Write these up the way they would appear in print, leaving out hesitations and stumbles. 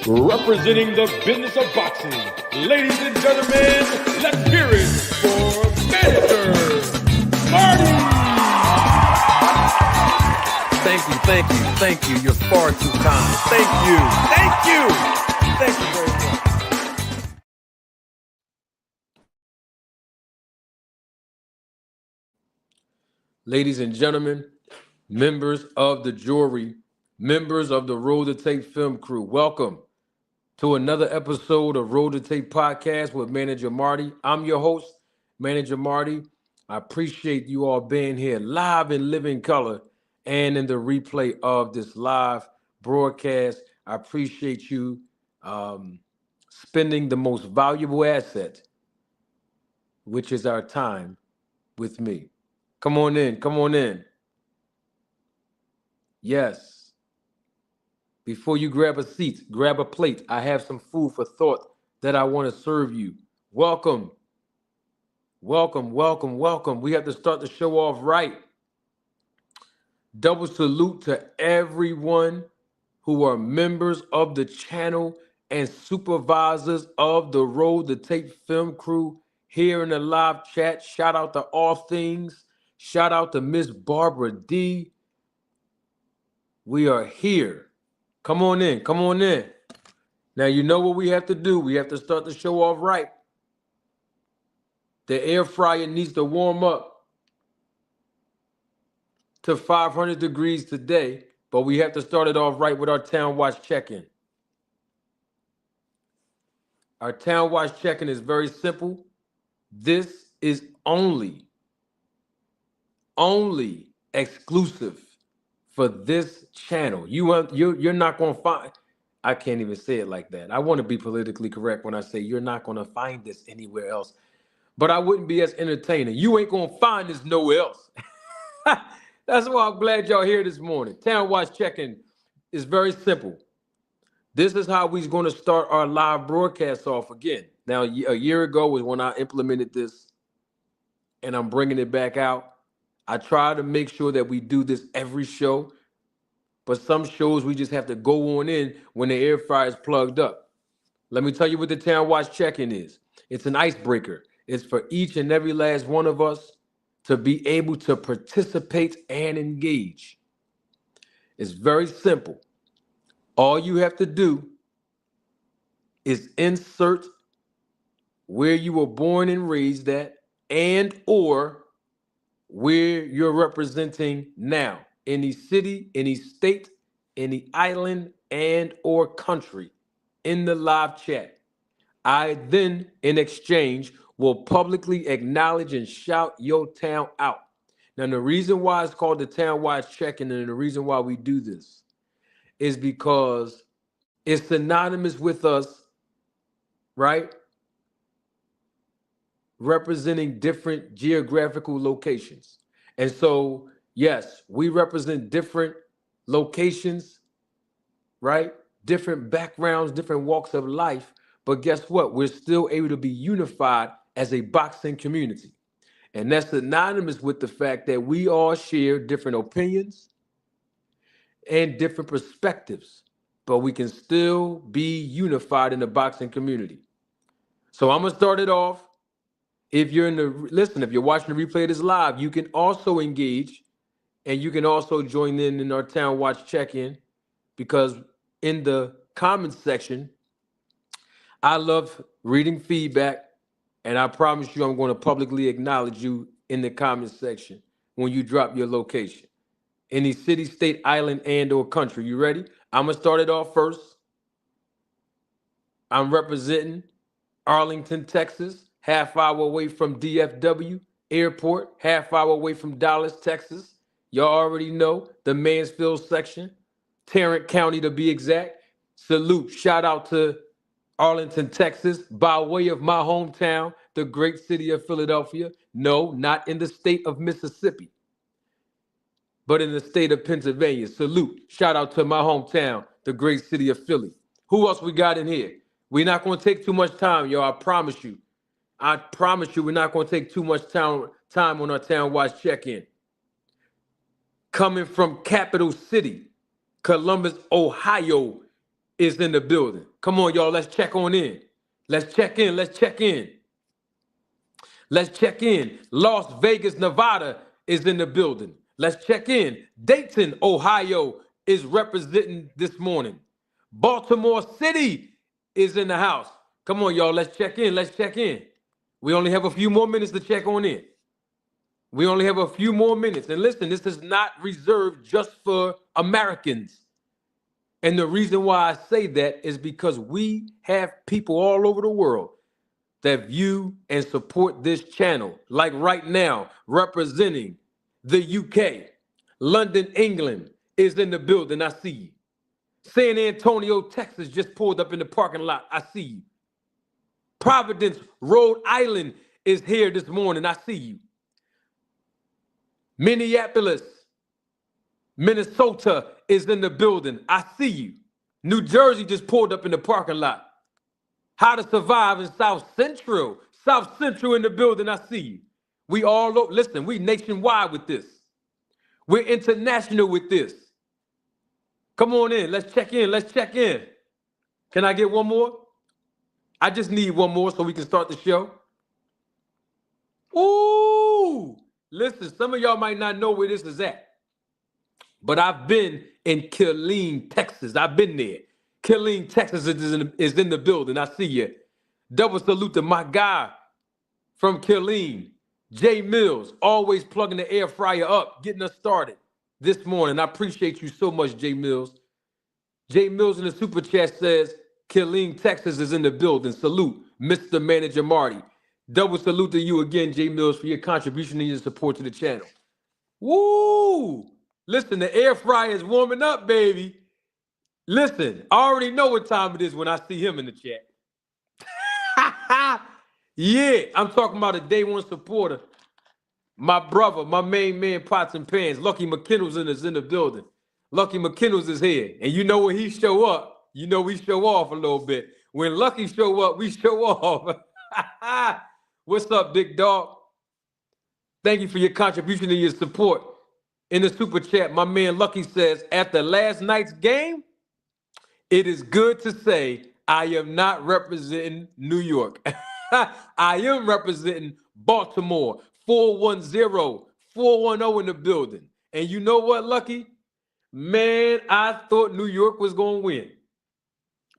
Representing the business of boxing, ladies and gentlemen, let's hear it for Manager Marty! Thank you. You're far too kind. Thank you very much. Ladies and gentlemen, members of the jury, members of the Roll the Tape film crew, welcome to another episode of Roll the Tape podcast with Manager Marty. I'm your host, Manager Marty. I appreciate you all being here live in living color and in the replay of this live broadcast. I appreciate you spending the most valuable asset, which is our time, with me. Come on in. Yes. Before you grab a seat, grab a plate. I have some food for thought that I want to serve you. Welcome. We have to start the show off right. Double salute to everyone who are members of the channel and supervisors of the Roll the Tape film crew here in the live chat. Shout out to All Things. Shout out to Miss Barbara D. We are here. Come on in. Now, you know what we have to do. We have to start the show off right. The air fryer needs to warm up to 500 degrees today, but we have to start it off right with our Town Watch check-in. Our Town Watch check-in is very simple. This is only exclusive for this channel. You're not going to find, I can't even say it like that. I want to be politically correct when I say you're not going to find this anywhere else. But I wouldn't be as entertaining. You ain't going to find this nowhere else. That's why I'm glad y'all here this morning. Town Watch check-in is very simple. This is how we're going to start our live broadcast off again. Now, a year ago was when I implemented this, and I'm bringing it back out. I try to make sure that we do this every show, but some shows we just have to go on in when the air fryer is plugged up. Let me tell you what the Town Watch check-in is. It's an icebreaker. It's for each and every last one of us to be able to participate and engage. It's very simple. All you have to do is insert where you were born and raised at and or where you're representing now. Any city, any state, any island, and or country in the live chat. I then, in exchange, will publicly acknowledge and shout your town out. Now, the reason why it's called the Town Watch check-in and the reason why we do this is because it's synonymous with us, right? Representing different geographical locations. And so, yes, we represent different locations, right? Different backgrounds, different walks of life. But guess what? We're still able to be unified as a boxing community. And that's synonymous with the fact that we all share different opinions and different perspectives, but we can still be unified in the boxing community. So I'm going to start it off. If you're if you're watching the replay of this live, you can also engage and you can also join in our Town Watch check-in, because in the comments section, I love reading feedback, and I promise you I'm going to publicly acknowledge you in the comments section when you drop your location. Any city, state, island, and or country. You ready? I'm going to start it off first. I'm representing Arlington, Texas, half hour away from DFW Airport, half hour away from Dallas, Texas. Y'all already know the Mansfield section, Tarrant County to be exact. Salute, shout out to Arlington, Texas, by way of my hometown, the great city of Philadelphia. No, not in the state of Mississippi, but in the state of Pennsylvania. Salute, shout out to my hometown, the great city of Philly. Who else we got in here? We're not going to take too much time, y'all. I promise you we're not going to take too much time on our Town Watch check-in. Coming from Capital City, Columbus, Ohio, is in the building. Come on, y'all. Let's check on in. Let's check in. Let's check in. Let's check in. Las Vegas, Nevada is in the building. Let's check in. Dayton, Ohio is representing this morning. Baltimore City is in the house. Come on, y'all. Let's check in. Let's check in. We only have a few more minutes to check on in. We only have a few more minutes. And listen, this is not reserved just for Americans. And the reason why I say that is because we have people all over the world that view and support this channel. Like right now, representing the UK, London, England is in the building. I see you. San Antonio, Texas just pulled up in the parking lot. I see you. Providence, Rhode Island is here this morning. I see you. Minneapolis, Minnesota is in the building. I see you. New Jersey just pulled up in the parking lot. How to survive in South Central. South Central in the building. I see you. We all, listen, we nationwide with this. We're international with this. Come on in. Let's check in. Let's check in. Can I get one more? I just need one more so we can start the show. Ooh. Listen, some of y'all might not know where this is at, but I've been in Killeen, Texas. I've been there. Killeen, Texas is in the building. I see you. Double salute to my guy from Killeen, Jay Mills, always plugging the air fryer up, getting us started this morning. I appreciate you so much, Jay Mills. Jay Mills in the super chat says, Killeen, Texas is in the building. Salute, Mr. Manager Marty. Double salute to you again, Jay Mills, for your contribution and your support to the channel. Woo! Listen, the air fryer is warming up, baby. Listen, I already know what time it is when I see him in the chat. Yeah, I'm talking about a day one supporter. My brother, my main man, Pots and Pans. Lucky McKinnell's is in the building. Lucky McKinnell's is here. And you know when he show up, you know we show off a little bit. When Lucky show up, we show off. What's up, big dog? Thank you for your contribution and your support. In the super chat, my man Lucky says, after last night's game, it is good to say I am not representing New York. I am representing Baltimore. 410, 410 in the building. And you know what, Lucky? Man, I thought New York was going to win.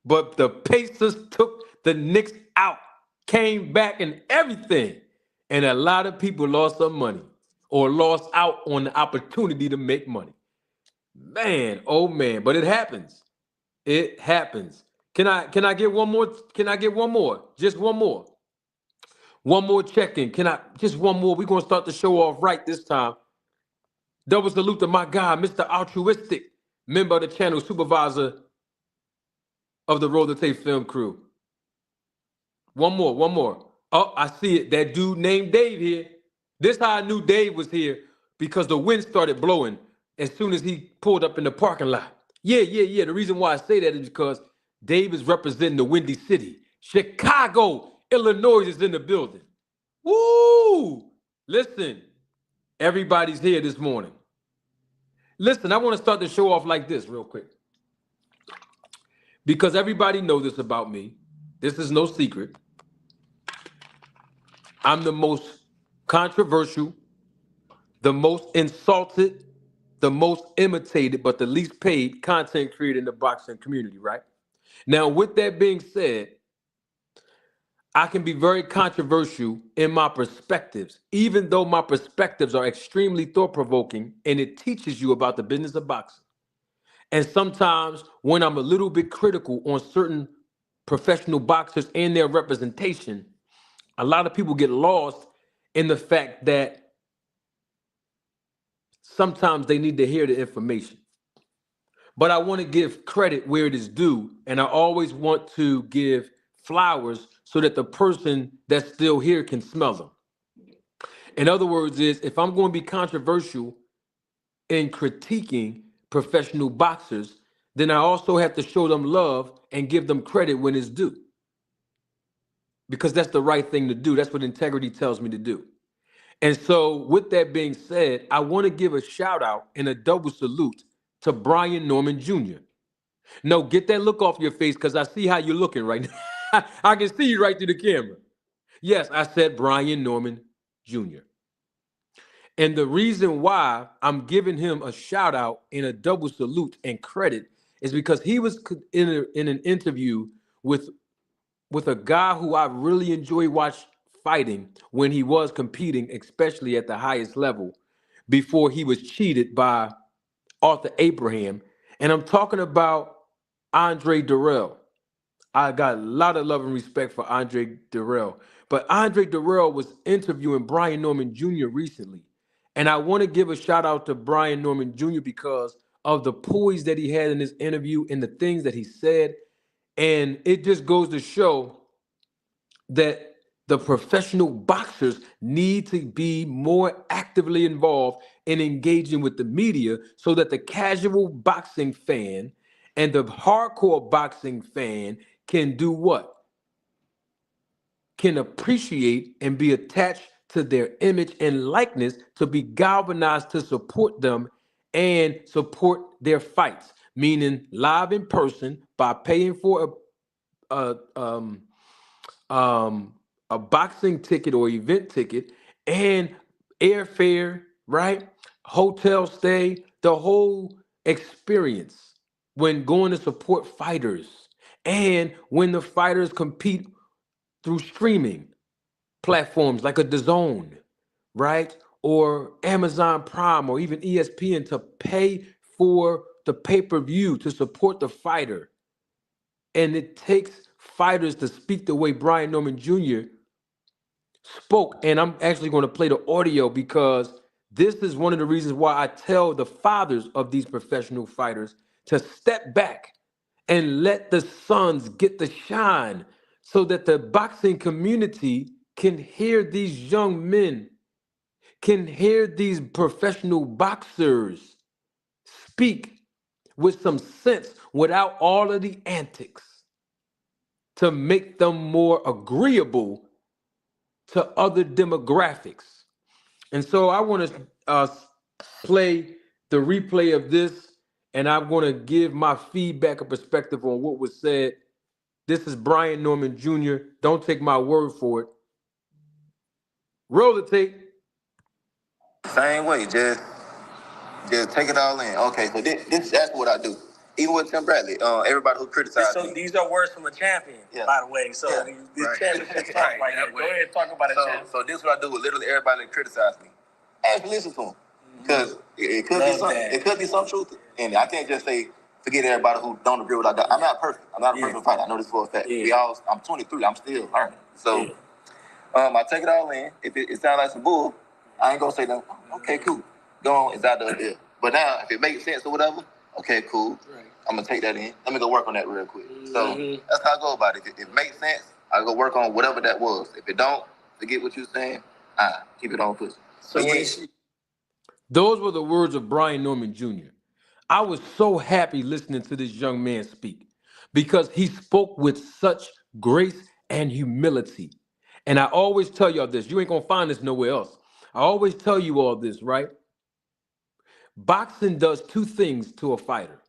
But the Pacers took the Knicks out, came back and everything. And a lot of people lost some money or lost out on the opportunity to make money. Man, oh man, but it happens. It happens. Can I get one more? Can I get one more? Just one more. One more check-in. Just one more? We're going to start the show off right this time. Double salute to my guy, Mr. Altruistic, member of the channel, supervisor of the Roll the Tape film crew. One more. Oh, I see it. That dude named Dave here. This how I knew Dave was here, because the wind started blowing as soon as he pulled up in the parking lot. Yeah. The reason why I say that is because Dave is representing the Windy City. Chicago, Illinois is in the building. Woo! Listen, everybody's here this morning. Listen, I want to start the show off like this real quick, because everybody knows this about me. This is no secret. I'm the most controversial, the most insulted, the most imitated, but the least paid content creator in the boxing community, right? Now, with that being said, I can be very controversial in my perspectives, even though my perspectives are extremely thought-provoking and it teaches you about the business of boxing. And sometimes when I'm a little bit critical on certain professional boxers and their representation, a lot of people get lost in the fact that sometimes they need to hear the information. But I want to give credit where it is due, and I always want to give flowers so that the person that's still here can smell them. In other words, if I'm going to be controversial in critiquing professional boxers, then I also have to show them love and give them credit when it's due. Because that's the right thing to do. That's what integrity tells me to do. And so with that being said, I want to give a shout out and a double salute to Brian Norman Jr. No, get that look off your face because I see how you're looking right now. I can see you right through the camera. Yes, I said Brian Norman Jr. And the reason why I'm giving him a shout out and a double salute and credit is because he was in an interview with a guy who I really enjoy watch fighting when he was competing, especially at the highest level, before he was cheated by Arthur Abraham. And I'm talking about Andre Durrell. I got a lot of love and respect for Andre Durrell. But Andre Durrell was interviewing Brian Norman Jr. recently. And I want to give a shout out to Brian Norman Jr. because of the poise that he had in this interview and the things that he said. And it just goes to show that the professional boxers need to be more actively involved in engaging with the media so that the casual boxing fan and the hardcore boxing fan can do what? Can appreciate and be attached to their image and likeness to be galvanized to support them and support their fights, meaning live in person by paying for a um, a boxing ticket or event ticket and airfare, right? Hotel stay, the whole experience when going to support fighters and when the fighters compete through streaming platforms like a DAZN, right? Or Amazon Prime or even ESPN to pay for the pay-per-view to support the fighter. And it takes fighters to speak the way Brian Norman Jr. spoke. And I'm actually going to play the audio because this is one of the reasons why I tell the fathers of these professional fighters to step back and let the sons get the shine so that the boxing community can hear these young men, can hear these professional boxers speak with some sense without all of the antics to make them more agreeable to other demographics. And so I want to play the replay of this, and I'm going to give my feedback and perspective on what was said. This is Brian Norman Jr. Don't take my word for it. Roll the tape. Same way, just take it all in. Okay, so that's what I do. Even with Tim Bradley, everybody who criticized me. These are words from a champion, by the way. So this championship talk right here. Go ahead and talk about it, champ. So this is what I do with literally everybody that criticized me. Actually listen to them. Because it could be something. It could be some truth. And I can't just say, forget everybody who don't agree with what I got. I'm not perfect. I'm not a perfect fighter. I know this for a fact. I'm 23. I'm still learning. So I take it all in. If it sounds like some bull, I ain't gonna say nothing. Okay, cool. Go on, it's out there. But now, if it makes sense or whatever, okay, cool. Right. I'm gonna take that in. Let me go work on that real quick. So that's how I go about it. If it makes sense, I go work on whatever that was. If it don't, forget what you're saying. Keep it on pushing. So those were the words of Brian Norman Jr. I was so happy listening to this young man speak because he spoke with such grace and humility. And I always tell y'all this, you ain't gonna find this nowhere else. I always tell you all this, right? Boxing does two things to a fighter.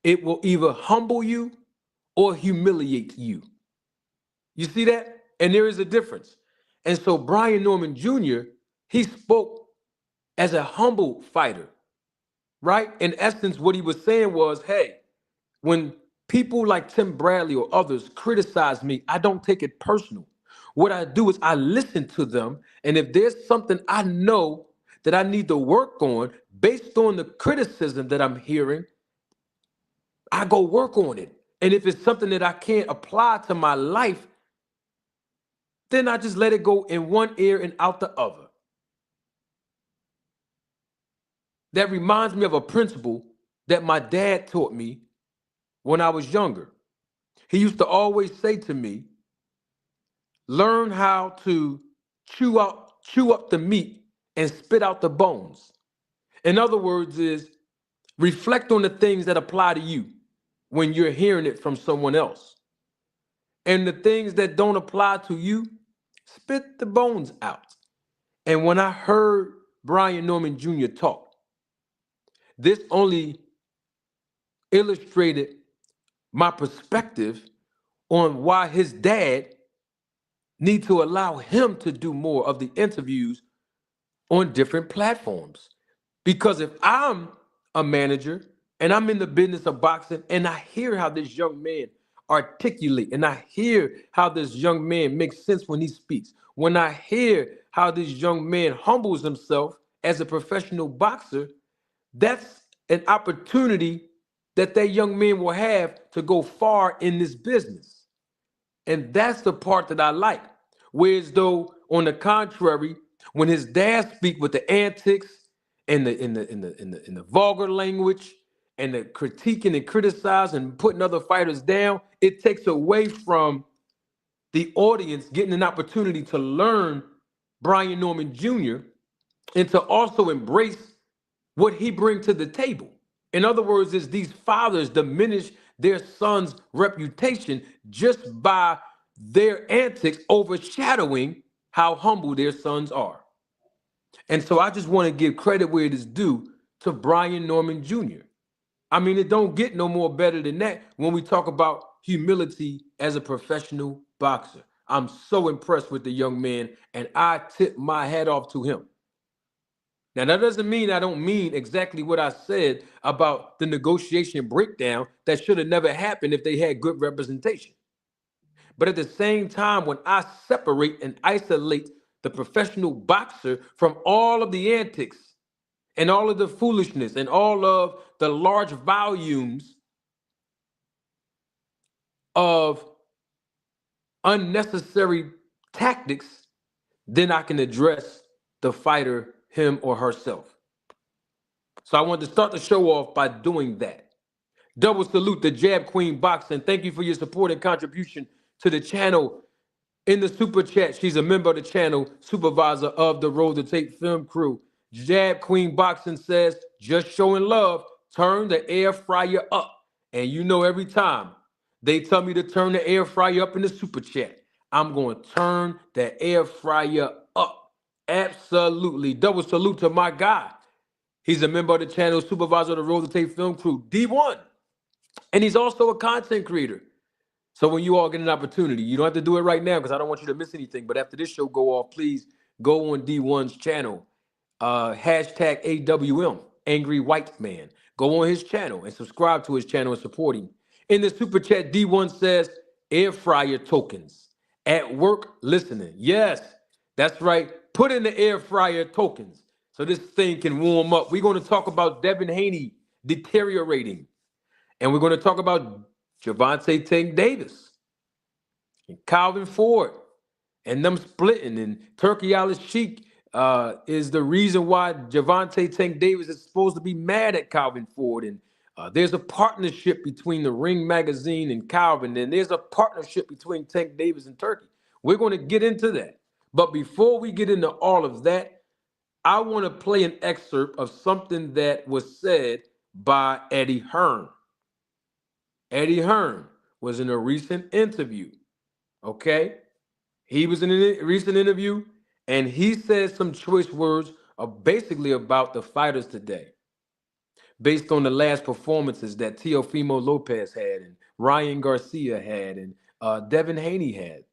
It will either humble you or humiliate you. You see that? And there is a difference. And so Brian Norman Jr., he spoke as a humble fighter, right? In essence, what he was saying was, hey, when people like Tim Bradley or others criticize me, I don't take it personal. What I do is I listen to them, and if there's something I know that I need to work on based on the criticism that I'm hearing, I go work on it. And if it's something that I can't apply to my life, then I just let it go in one ear and out the other. That reminds me of a principle that my dad taught me when I was younger. He used to always say to me, learn how to chew up the meat and spit out the bones. In other words, is reflect on the things that apply to you when you're hearing it from someone else. And the things that don't apply to you, spit the bones out. And when I heard Brian Norman Jr. talk, this only illustrated my perspective on why his dad need to allow him to do more of the interviews on different platforms. Because if I'm a manager and I'm in the business of boxing and I hear how this young man articulate and I hear how this young man makes sense when he speaks, when I hear how this young man humbles himself as a professional boxer, that's an opportunity that that young man will have to go far in this business. And that's the part that I like. Whereas though, on the contrary, when his dad speak with the antics and the vulgar language and the critiquing and criticizing and putting other fighters down, it takes away from the audience getting an opportunity to learn Brian Norman Jr. and to also embrace what he brings to the table. In other words, is these fathers diminish their son's reputation just by their antics overshadowing how humble their sons are. And so I just want to give credit where it is due to Brian Norman Jr. I mean, it don't get no more better than that when we talk about humility as a professional boxer. I'm so impressed with the young man, and I tip my hat off to him. Now, that doesn't mean I don't mean exactly what I said about the negotiation breakdown that should have never happened if they had good representation. But at the same time, when I separate and isolate the professional boxer from all of the antics and all of the foolishness and all of the large volumes of unnecessary tactics, then I can address the fighter, him or herself. So I wanted to start the show off by doing that. Double salute to Jab Queen Boxing. Thank you for your support and contribution to the channel. In the super chat, she's a member of the channel, supervisor of the Roll the Tape film crew. Jab Queen Boxing says, just showing love, turn the air fryer up. And you know, every time they tell me to turn the air fryer up in the super chat, I'm going to turn the air fryer up. Absolutely. Double salute to my guy. He's a member of the channel, supervisor of the Roll the Tape film crew, D1. And he's also a content creator. So when you all get an opportunity, you don't have to do it right now because I don't want you to miss anything. But after this show go off, please go on D1's channel, hashtag AWM, Angry White Man. Go on his channel and subscribe to his channel and support him. In the super chat, D1 says, air fryer tokens. At work listening. Yes, that's right. Put in the air fryer tokens so this thing can warm up. We're going to talk about Devin Haney deteriorating. And we're going to talk about Gervonta Tank Davis and Calvin Ford and them splitting. And Turki Sheik is the reason why Gervonta Tank Davis is supposed to be mad at Calvin Ford. And there's a partnership between the Ring Magazine and Calvin. And there's a partnership between Tank Davis and Turki. We're going to get into that. But before we get into all of that, I want to play an excerpt of something that was said by Eddie Hearn. Eddie Hearn was in a recent interview, okay? He was in a recent interview, and he said some choice words basically about the fighters today, based on the last performances that Teofimo Lopez had, and Ryan Garcia had, and Devin Haney had,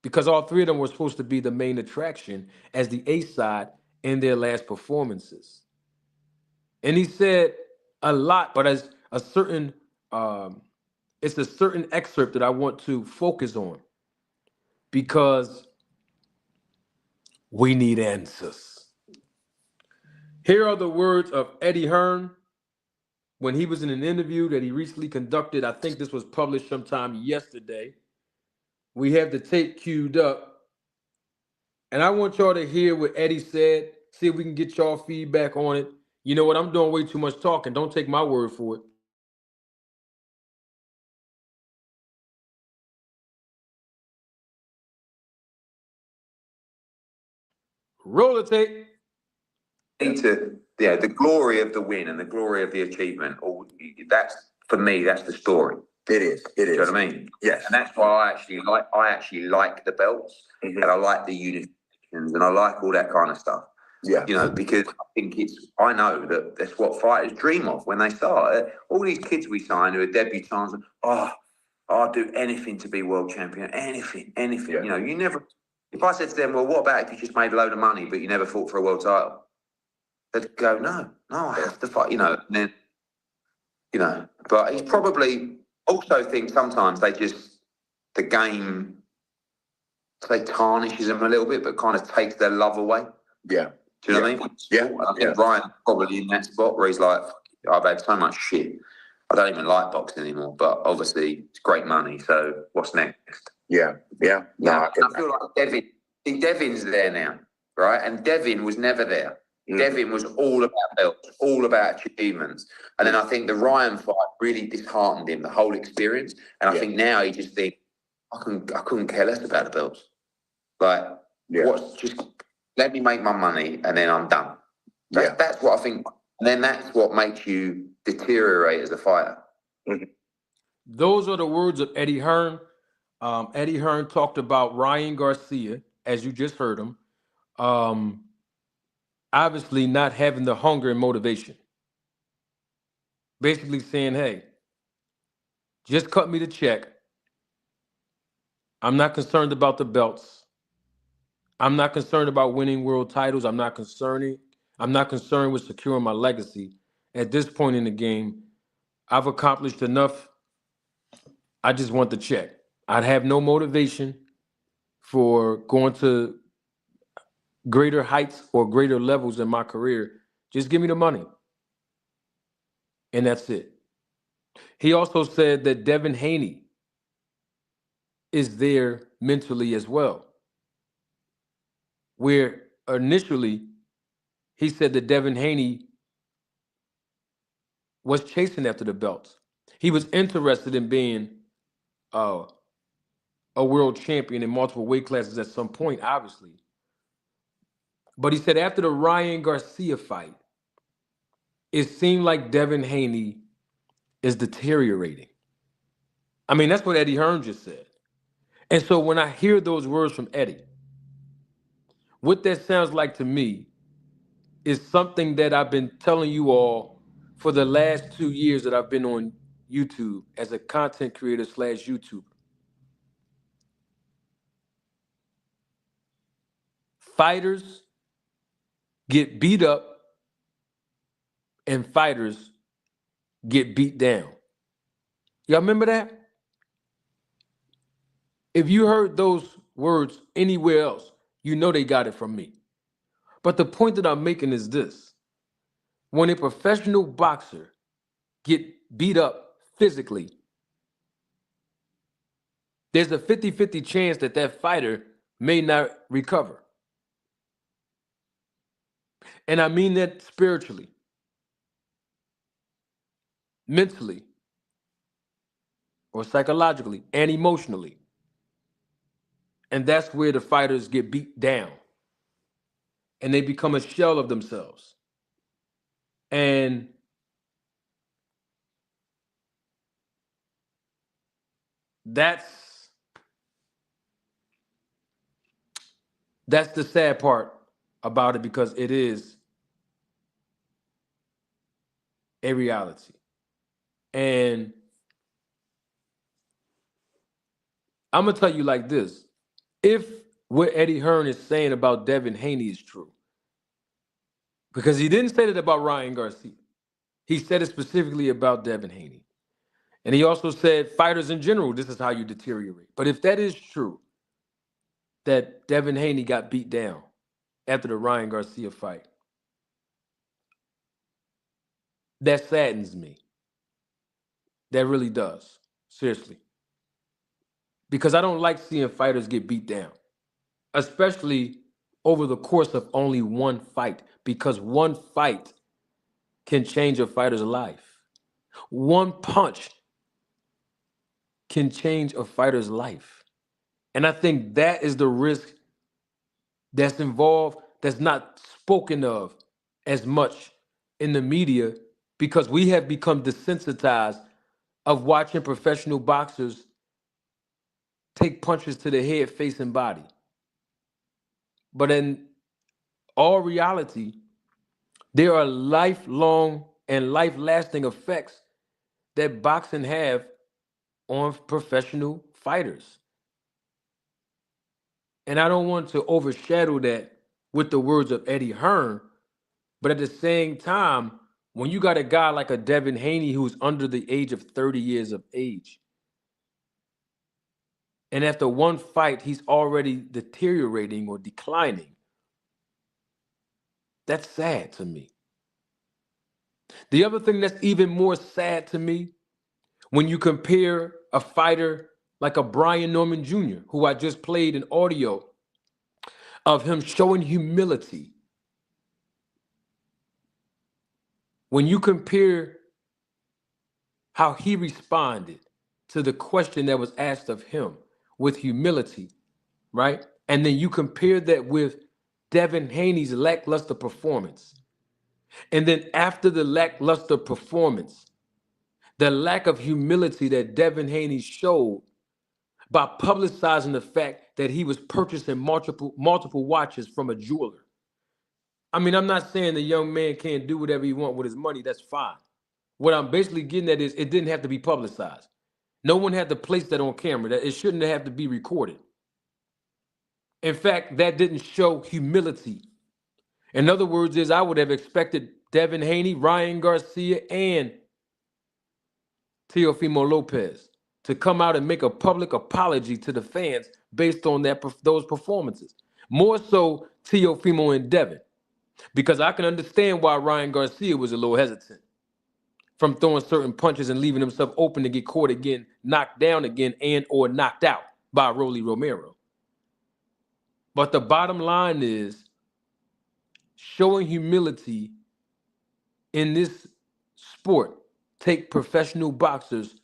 because all three of them were supposed to be the main attraction as the A-side in their last performances. And he said a lot, but as a certain... it's a certain excerpt that I want to focus on because we need answers. Here are the words of Eddie Hearn when he was in an interview that he recently conducted. I think this was published sometime yesterday. We have the tape queued up. And I want y'all to hear what Eddie said, see if we can get y'all feedback on it. You know what? I'm doing way too much talking. Don't take my word for it. Roll the tape. Into the glory of the win and the glory of the achievement. Or that's, for me, that's the story. It is. It is. Do you know what I mean? Yes. And that's why I actually like the belts, and I like the unifications, and I like all that kind of stuff. Yeah. You know, because I know that that's what fighters dream of when they start. All these kids we sign who are debutants, I'll do anything to be world champion. Anything. Yeah. You know, you never. If I said to them, well, what about if you just made a load of money but you never fought for a world title? They'd go, no, I have to fight. You know, and then, you know, but he's probably also think sometimes the game, they tarnishes them a little bit, but kind of takes their love away. Yeah. Do you know what I mean? Yeah. I think Ryan probably in that spot where he's like, I've had so much shit. I don't even like boxing anymore, but obviously it's great money. So what's next? Yeah. No, I feel like Devin's there now, right? And Devin was never there. Devin was all about belts, all about achievements. And then I think the Ryan fight really disheartened him, the whole experience. And I think now he just thinks, I couldn't care less about the belts. Like, just let me make my money and then I'm done. That's what I think. And then that's what makes you deteriorate as a fighter. Mm-hmm. Those are the words of Eddie Hearn. Eddie Hearn talked about Ryan Garcia, as you just heard him, obviously not having the hunger and motivation. Basically saying, hey, just cut me the check. I'm not concerned about the belts. I'm not concerned about winning world titles. I'm not concerned with securing my legacy. At this point in the game, I've accomplished enough. I just want the check. I'd have no motivation for going to greater heights or greater levels in my career. Just give me the money. And that's it. He also said that Devin Haney is there mentally as well. Where initially he said that Devin Haney was chasing after the belts. He was interested in being a world champion in multiple weight classes at some point, obviously. But he said after the Ryan Garcia fight, it seemed like Devin Haney is deteriorating. I mean, that's what Eddie Hearn just said. And so when I hear those words from Eddie, what that sounds like to me is something that I've been telling you all for the last 2 years that I've been on YouTube as a content creator / YouTuber. Fighters get beat up and fighters get beat down. Y'all remember that? If you heard those words anywhere else, you know they got it from me. But the point that I'm making is this. When a professional boxer get beat up physically, there's a 50-50 chance that that fighter may not recover. And I mean that spiritually, mentally, or psychologically, and emotionally. And that's where the fighters get beat down. And they become a shell of themselves. And that's the sad part about it, because it is a reality. And I'm going to tell you like this. If what Eddie Hearn is saying about Devin Haney is true, because he didn't say that about Ryan Garcia. He said it specifically about Devin Haney. And he also said fighters in general, this is how you deteriorate. But if that is true, that Devin Haney got beat down after the Ryan Garcia fight, that saddens me. That really does. Seriously. Because I don't like seeing fighters get beat down, especially over the course of only one fight, because one fight can change a fighter's life. One punch can change a fighter's life. And I think that is the risk that's involved, that's not spoken of as much in the media, because we have become desensitized of watching professional boxers take punches to the head, face, and body. But in all reality, there are lifelong and life-lasting effects that boxing have on professional fighters. And I don't want to overshadow that with the words of Eddie Hearn, but at the same time, when you got a guy like a Devin Haney who's under the age of 30 years of age, and after one fight, he's already deteriorating or declining, that's sad to me. The other thing that's even more sad to me, when you compare a fighter like a Brian Norman Jr., who I just played an audio of him showing humility. When you compare how he responded to the question that was asked of him with humility, right? And then you compare that with Devin Haney's lackluster performance. And then after the lackluster performance, the lack of humility that Devin Haney showed by publicizing the fact that he was purchasing multiple watches from a jeweler. I mean, I'm not saying the young man can't do whatever he wants with his money. That's fine. What I'm basically getting at is it didn't have to be publicized. No one had to place that on camera. That it shouldn't have to be recorded. In fact, that didn't show humility. In other words, I would have expected Devin Haney, Ryan Garcia, and Teofimo Lopez to come out and make a public apology to the fans based on those performances. More so Teofimo and Devin, because I can understand why Ryan Garcia was a little hesitant from throwing certain punches and leaving himself open to get caught again, knocked down again, and or knocked out by Rolly Romero. But the bottom line is showing humility in this sport take professional boxers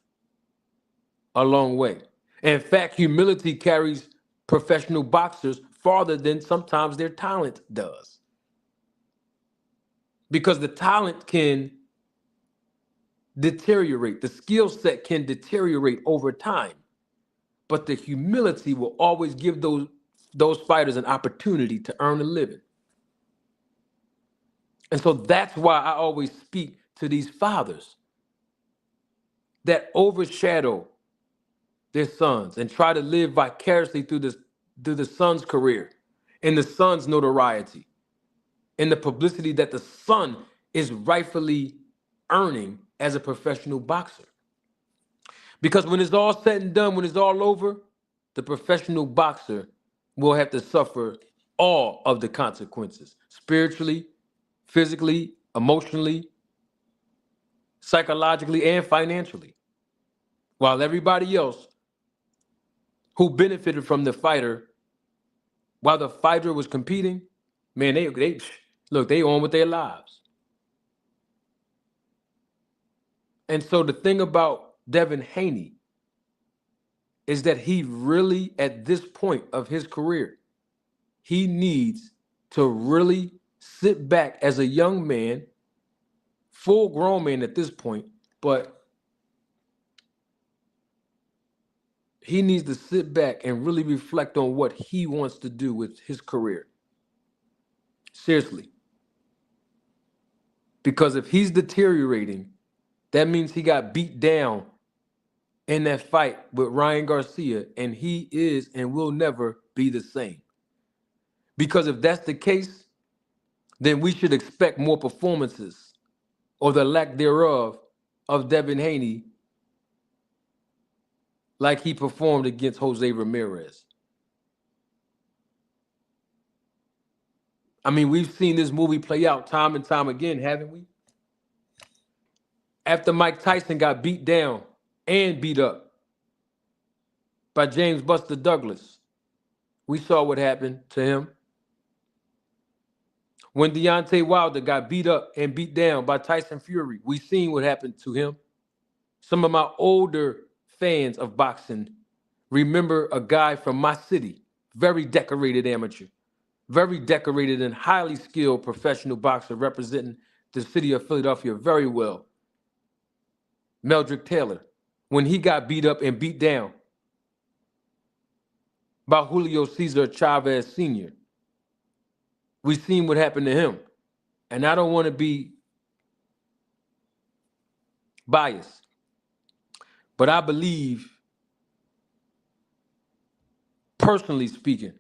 a long way. In fact, humility carries professional boxers farther than sometimes their talent does. Because the talent can deteriorate, the skill set can deteriorate over time, but the humility will always give those fighters an opportunity to earn a living. And so that's why I always speak to these fathers that overshadow their sons and try to live vicariously through the son's career and the son's notoriety and the publicity that the son is rightfully earning as a professional boxer. Because when it's all said and done, when it's all over, the professional boxer will have to suffer all of the consequences, spiritually, physically, emotionally, psychologically, and financially. While everybody else who benefited from the fighter, while the fighter was competing, man, they on with their lives. And so the thing about Devin Haney is that he really, at this point of his career, he needs to really sit back as a young man, full-grown man at this point, but he needs to sit back and really reflect on what he wants to do with his career. Seriously. Because if he's deteriorating, that means he got beat down in that fight with Ryan Garcia, and he is and will never be the same. Because if that's the case, then we should expect more performances, or the lack thereof, of Devin Haney like he performed against Jose Ramirez. I mean, we've seen this movie play out time and time again, haven't we? After Mike Tyson got beat down and beat up by James Buster Douglas, we saw what happened to him. When Deontay Wilder got beat up and beat down by Tyson Fury, we seen what happened to him. Some of my older fans of boxing remember a guy from my city, very decorated amateur, very decorated and highly skilled professional boxer representing the city of Philadelphia very well, Meldrick Taylor, when he got beat up and beat down by Julio Cesar Chavez Sr. We've seen what happened to him. And I don't want to be biased, but I believe, personally speaking,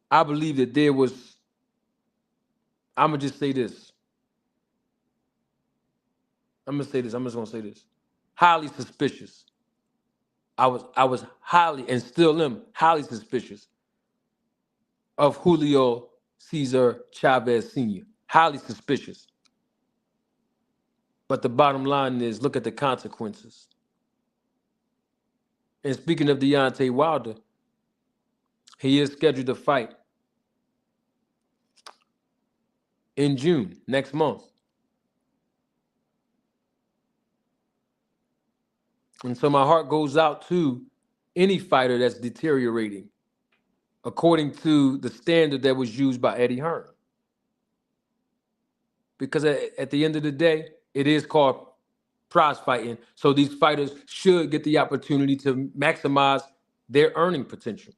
I believe that there was, I'm going to just say this. I'm just going to say this. Highly suspicious. I was highly, and still am, highly suspicious of Julio Cesar Chavez Sr. Highly suspicious. But the bottom line is, look at the consequences. And speaking of Deontay Wilder, he is scheduled to fight in June, next month. And so my heart goes out to any fighter that's deteriorating according to the standard that was used by Eddie Hearn. Because at the end of the day, it is called prize fighting. So these fighters should get the opportunity to maximize their earning potential.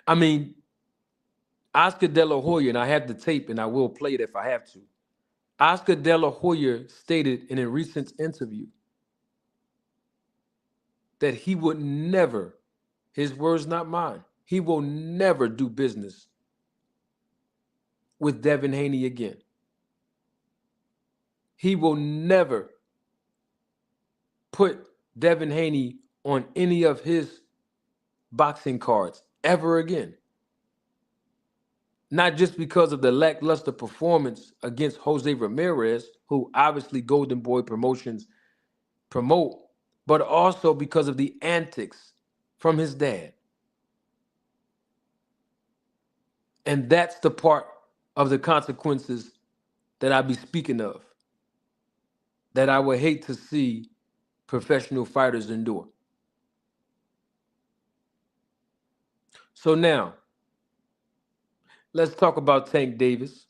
I mean, Oscar De La Hoya, and I have the tape and I will play it if I have to. Oscar De La Hoya stated in a recent interview that he would never, his words not mine, he will never do business with Devin Haney again. He will never put Devin Haney on any of his boxing cards ever again. Not just because of the lackluster performance against Jose Ramirez, who obviously Golden Boy Promotions promote, but also because of the antics from his dad. And that's the part of the consequences that I be speaking of, that I would hate to see professional fighters endure. So now, let's talk about Tank Davis.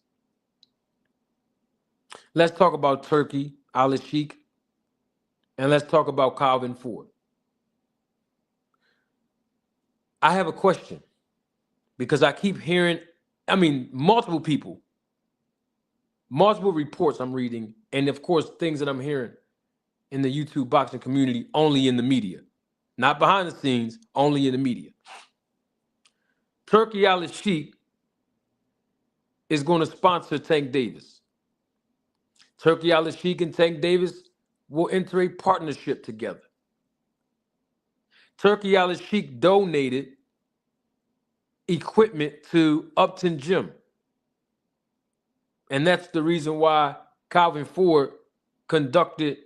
Let's talk about Turki, Al-Sheikh, and let's talk about Calvin Ford. I have a question because I keep hearing, multiple people, multiple reports I'm reading, and of course, things that I'm hearing in the YouTube boxing community, only in the media. Not behind the scenes, only in the media. Turki Al-Sheikh is going to sponsor Tank Davis. Turki Al-Sheikh and Tank Davis will enter a partnership together. Turki Al-Sheikh donated equipment to Upton Gym. And that's the reason why Calvin Ford conducted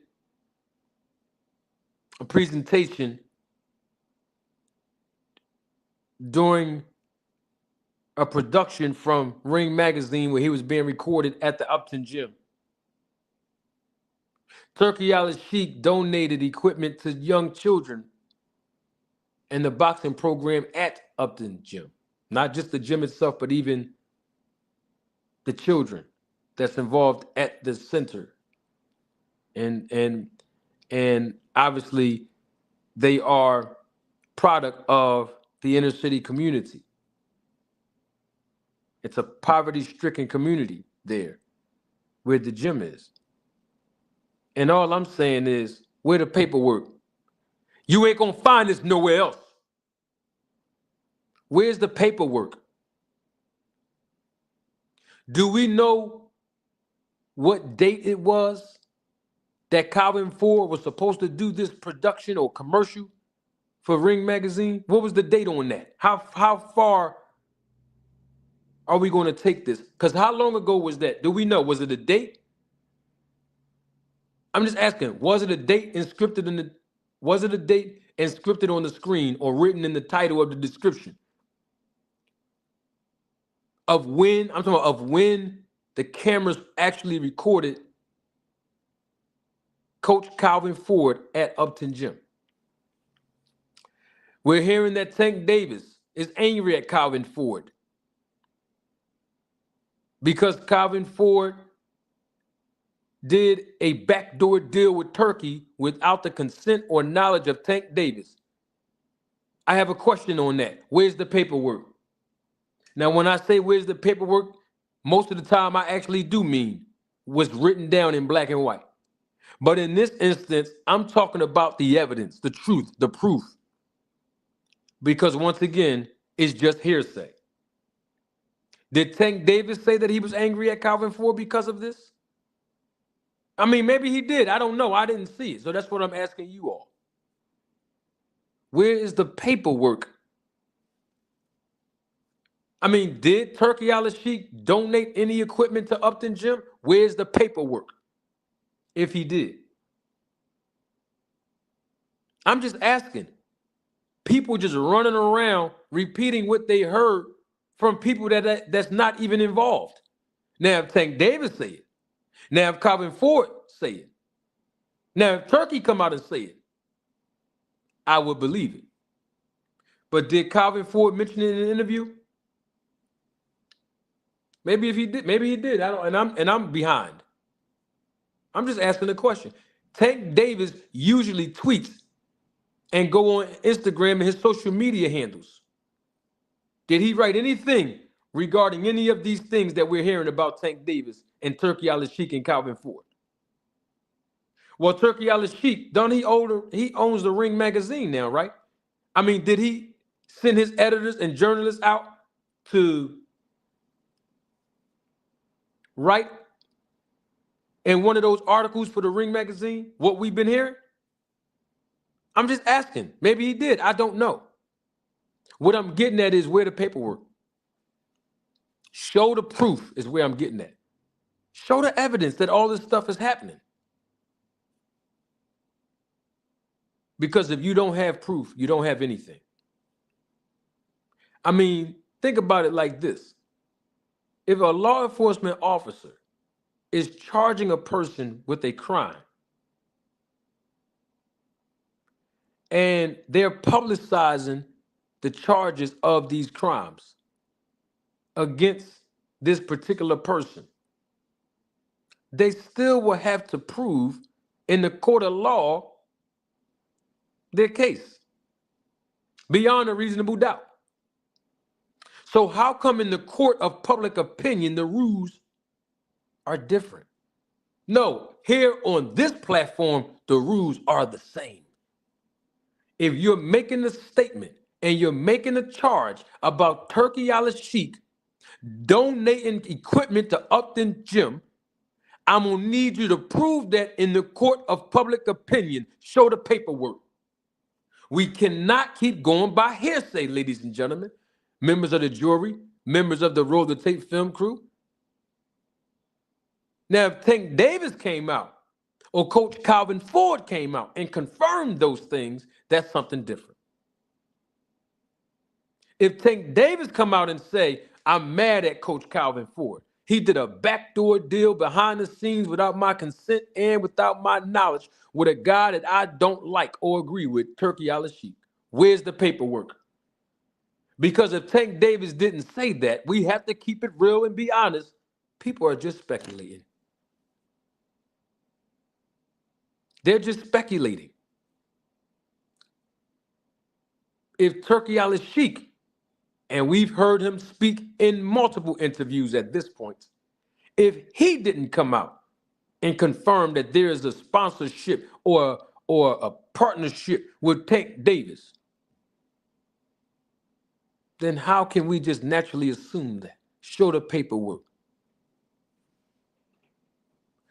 a presentation during a production from Ring Magazine where he was being recorded at the Upton Gym. Turki Al-Sheikh donated equipment to young children in the boxing program at Upton Gym. Not just the gym itself, but even the children that's involved at the center. And obviously they are product of the inner city community. It's a poverty-stricken community there where the gym is. And all I'm saying is, where the paperwork? You ain't gonna find this nowhere else. Where's the paperwork? Do we know what date it was that Calvin Ford was supposed to do this production or commercial for Ring Magazine? What was the date on that? How far are we going to take this? Because how long ago was that? Do we know? Was it a date? I'm just asking, was it a date inscripted on the screen or written in the title of the description? Of when, I'm talking about of when the cameras actually recorded Coach Calvin Ford at Upton Gym. We're hearing that Tank Davis is angry at Calvin Ford because Calvin Ford did a backdoor deal with Turki without the consent or knowledge of Tank Davis. I have a question on that. Where's the paperwork? Now, when I say where's the paperwork, most of the time I actually do mean what's written down in black and white. But in this instance, I'm talking about the evidence, the truth, the proof. Because once again, it's just hearsay. Did Tank Davis say that he was angry at Calvin Ford because of this? I mean, maybe he did. I don't know. I didn't see it. So that's what I'm asking you all. Where is the paperwork? I mean, did Turki Al-Sheikh donate any equipment to Upton Gym? Where's the paperwork? If he did. I'm just asking. People just running around repeating what they heard from people that's not even involved. Now, if Tank Davis say it, now if Calvin Ford say it, now if Turki come out and say it, I would believe it. But did Calvin Ford mention it in an interview? Maybe if he did, maybe he did. I don't, and I'm behind. I'm just asking a question. Tank Davis usually tweets and go on Instagram and his social media handles. Did he write anything regarding any of these things that we're hearing about Tank Davis and Turki Al-Sheikh and Calvin Ford? Well, Turki Al-Sheikh, he owns the Ring magazine now, right? I mean, did he send his editors and journalists out to write in one of those articles for the Ring magazine what we've been hearing? I'm just asking. Maybe he did. I don't know. What I'm getting at is where the paperwork. Show the proof is where I'm getting at. Show the evidence that all this stuff is happening. Because if you don't have proof, you don't have anything. I mean, think about it like this. If a law enforcement officer is charging a person with a crime and they're publicizing the charges of these crimes against this particular person, they still will have to prove in the court of law their case beyond a reasonable doubt. So how come in the court of public opinion the rules are different? No, here on this platform, the rules are the same. If you're making a statement and you're making a charge about Turki Al-Sheikh donating equipment to Upton Gym, I'm going to need you to prove that in the court of public opinion. Show the paperwork. We cannot keep going by hearsay, ladies and gentlemen, members of the jury, members of the Roll the Tape film crew. Now, if Tank Davis came out or Coach Calvin Ford came out and confirmed those things, that's something different. If Tank Davis come out and say, I'm mad at Coach Calvin Ford, he did a backdoor deal behind the scenes without my consent and without my knowledge with a guy that I don't like or agree with, Turki Al-Sheikh. Where's the paperwork? Because if Tank Davis didn't say that, we have to keep it real and be honest. People are just speculating. They're just speculating. If Turki Al-Sheikh, and we've heard him speak in multiple interviews at this point, if he didn't come out and confirm that there is a sponsorship or a partnership with Tank Davis, then how can we just naturally assume that? Show the paperwork.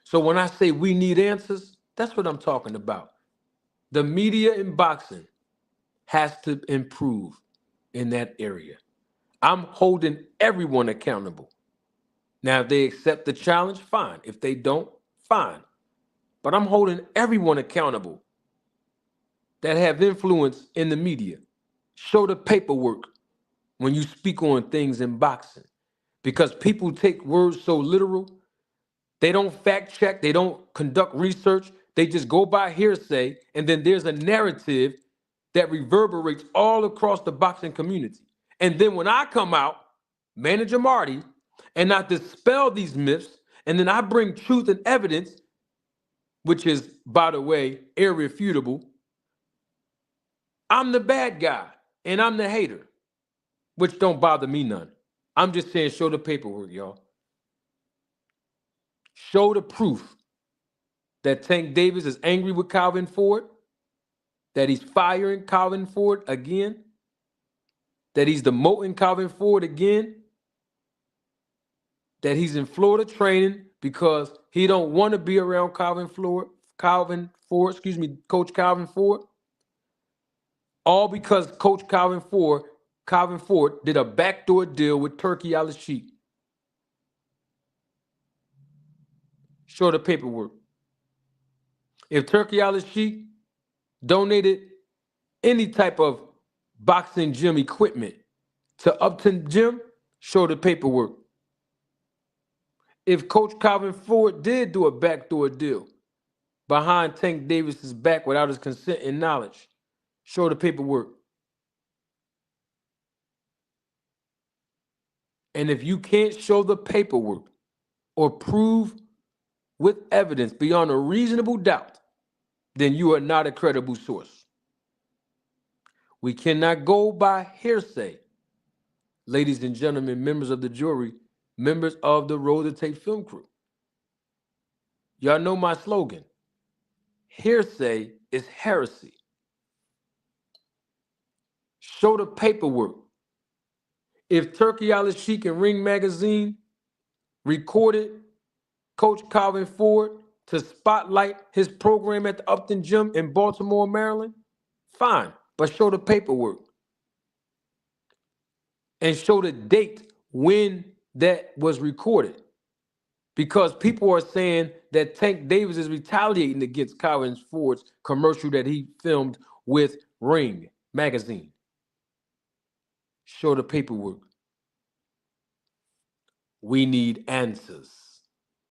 So when I say we need answers, that's what I'm talking about. The media in boxing has to improve in that area. I'm holding everyone accountable. Now, if they accept the challenge, fine. If they don't, fine. But I'm holding everyone accountable that have influence in the media. Show the paperwork when you speak on things in boxing. Because people take words so literal, they don't fact check, they don't conduct research, they just go by hearsay, and then there's a narrative that reverberates all across the boxing community. And then when I come out, Manager Marty, and I dispel these myths, and then I bring truth and evidence, which is, by the way, irrefutable, I'm the bad guy. And I'm the hater, which don't bother me none. I'm just saying show the paperwork, y'all. Show the proof that Tank Davis is angry with Calvin Ford, that he's firing Calvin Ford again, that he's demoting Calvin Ford again, that he's in Florida training because he don't want to be around Coach Calvin Ford. All because Coach Calvin Ford did a backdoor deal with Turki Al-Sheikh. Show the paperwork. If Turki Al-Sheikh donated any type of boxing gym equipment to Upton Gym, show the paperwork. If Coach Calvin Ford did do a backdoor deal behind Tank Davis's back without his consent and knowledge, show the paperwork. And if you can't show the paperwork or prove with evidence beyond a reasonable doubt, then you are not a credible source. We cannot go by hearsay. Ladies and gentlemen, members of the jury, members of the Roll the Tape film crew. Y'all know my slogan. Hearsay is heresy. Show the paperwork. If Turki Al-Sheikh and Ring Magazine recorded Coach Calvin Ford to spotlight his program at the Upton Gym in Baltimore, Maryland, fine, but show the paperwork. And show the date when that was recorded. Because people are saying that Tank Davis is retaliating against Calvin Ford's commercial that he filmed with Ring Magazine. Show the paperwork. We need answers.